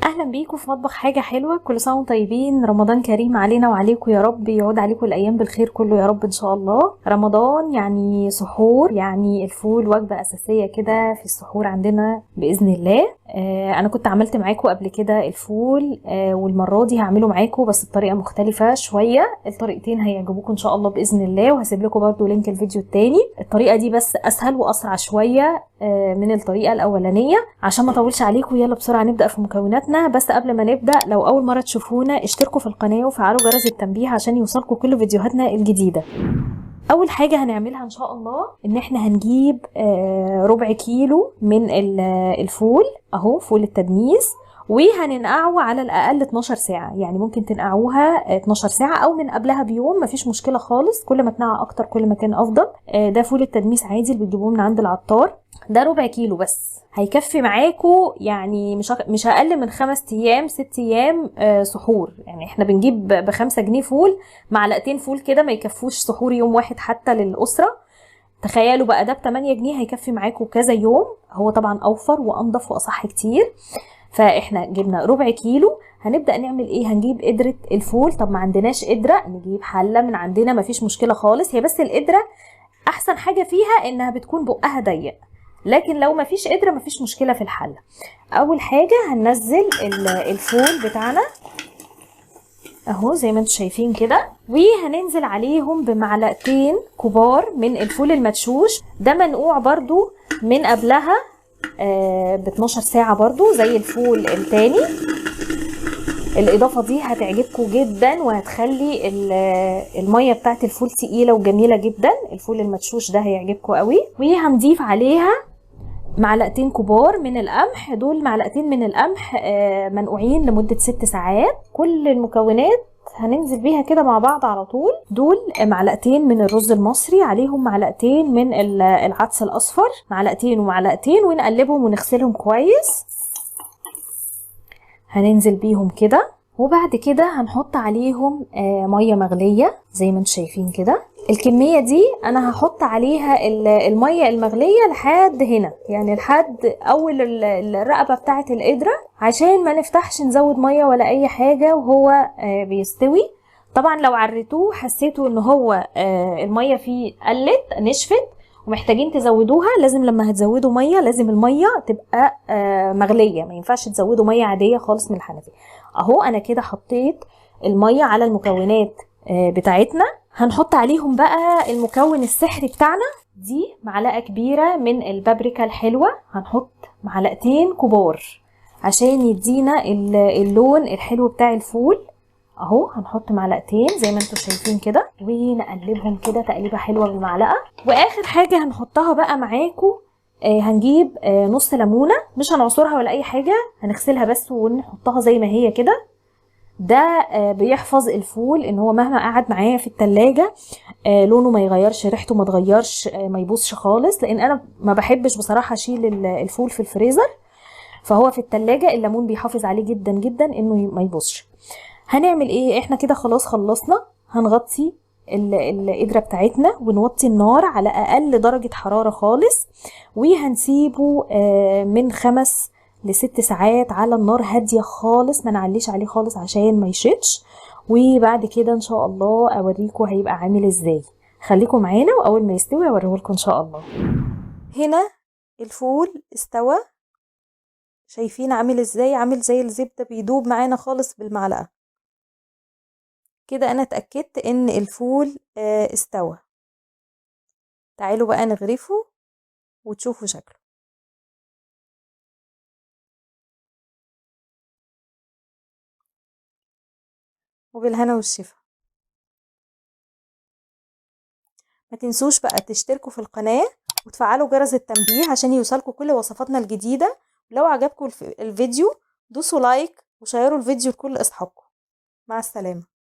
اهلا بيكم في مطبخ حاجه حلوه. كل سنه وانتم طيبين، رمضان كريم علينا وعليكم يا رب، يعود عليكم الايام بالخير كله يا رب ان شاء الله. رمضان يعني سحور، يعني الفول وجبه اساسيه كده في السحور عندنا باذن الله. انا كنت عملت معاكم قبل كده الفول، والمره دي هعمله معاكم بس بطريقه مختلفه شويه. الطريقتين هيعجبوكم ان شاء الله باذن الله، وهسيب لكم برده لينك الفيديو التاني. الطريقه دي بس اسهل واسرع شويه من الطريقه الاولانيه. عشان ما اطولش عليكم يلا بسرعه نبدا في مكوناتنا. بس قبل ما نبدا، لو اول مره تشوفونا اشتركوا في القناه وفعلوا جرس التنبيه عشان يوصلكم كل فيديوهاتنا الجديده. اول حاجه هنعملها ان شاء الله ان احنا هنجيب ربع كيلو من الفول، اهو فول التدميس، وهننقعه على الاقل 12 ساعه. يعني ممكن تنقعوها 12 ساعه او من قبلها بيوم، مفيش مشكله خالص. كل ما تنقع اكتر كل ما كان افضل. ده فول التدميس عادي اللي بتجيبوه من عند العطار. ده ربع كيلو بس هيكفي معاكو، يعني مش اقل من 5 ايام 6 ايام سحور. يعني احنا بنجيب ب5 جنيه فول، معلقتين فول كده ما يكفوش سحور يوم واحد حتى للأسرة. تخيلوا بقى ده ب8 جنيه هيكفي معاكم كذا يوم. هو طبعا اوفر وانضف واصح كتير. فاحنا جبنا ربع كيلو. هنبدأ نعمل ايه؟ هنجيب قدرة الفول. طب ما عندناش قدرة، نجيب حلة من عندنا، مفيش مشكلة خالص. هي بس القدرة احسن حاجة فيها انها بتكون بقها ضيق، لكن لو مفيش قدرة مفيش مشكلة في الحلة. اول حاجة هننزل الفول بتاعنا اهو زي ما انتم شايفين كده، وهننزل عليهم بمعلقتين كبار من الفول المدشوش. ده منقوع برضو من قبلها ب 12 ساعة برضو زي الفول التاني. الاضافة دي هتعجبكم جدا وهتخلي المية بتاعت الفول تقيلة وجميلة جدا. الفول المدشوش ده هيعجبكم قوي. وهنضيف عليها معلقتين كبار من القمح. دول معلقتين من القمح منقوعين لمدة 6 ساعات. كل المكونات هننزل بيها كده مع بعض على طول. دول معلقتين من الرز المصري، عليهم معلقتين من العدس الاصفر، معلقتين ومعلقتين، ونقلبهم ونغسلهم كويس. هننزل بيهم كده، وبعد كده هنحط عليهم ميه مغليه زي ما انتم شايفين كده. الكميه دي انا هحط عليها الميه المغليه لحد هنا، يعني لحد اول الرقبه بتاعه القدره، عشان ما نفتحش نزود ميه ولا اي حاجه وهو بيستوي. طبعا لو عريتوه حسيتوا ان هو الميه فيه قلت نشفت ومحتاجين تزودوها، لازم لما هتزودوا ميه لازم الميه تبقى مغليه، ما ينفعش تزودوا ميه عاديه خالص من الحنفيه. اهو انا كده حطيت الميه على المكونات بتاعتنا. هنحط عليهم بقى المكون السحري بتاعنا. دي معلقه كبيره من البابريكا الحلوه، هنحط معلقتين كبار عشان يدينا اللون الحلو بتاع الفول. اهو هنحط معلقتين زي ما انتم شايفين كده، ونقلبهم كده تقليبه حلوه بالمعلقه. واخر حاجه هنحطها بقى معاكم، هنجيب نص ليمونه، مش هنعصرها ولا اي حاجه، هنغسلها بس ونحطها زي ما هي كده. ده بيحفظ الفول ان هو مهما قعد معايا في التلاجة لونه ما يغيرش، ريحته ما تغيرش، ما يبوظش خالص. لان انا ما بحبش بصراحه اشيل الفول في الفريزر، فهو في التلاجة الليمون بيحافظ عليه جدا جدا انه ما يبوظش. هنعمل ايه؟ احنا كده خلاص خلصنا. هنغطي القدرة بتاعتنا ونوطي النار على اقل درجة حرارة خالص، وهنسيبه من 5 ل6 ساعات على النار هادية خالص، ما نعليش عليه خالص عشان ما يشتش. وبعد كده ان شاء الله اوريكم هيبقى عامل ازاي. خليكم معانا واول ما يستوي اوريهولكم ان شاء الله. هنا الفول استوى، شايفين عامل ازاي؟ عامل زي الزبدة، بيدوب معانا خالص بالمعلقة كده. انا اتأكدت ان الفول استوى. تعالوا بقى نغرفه وتشوفوا شكله. وبالهنا والشفا. ما تنسوش بقى تشتركوا في القناة وتفعلوا جرس التنبيه عشان يوصلكوا كل وصفاتنا الجديدة. لو عجبكم الفيديو دوسوا لايك وشيروا الفيديو لكل اصحابكم. مع السلامة.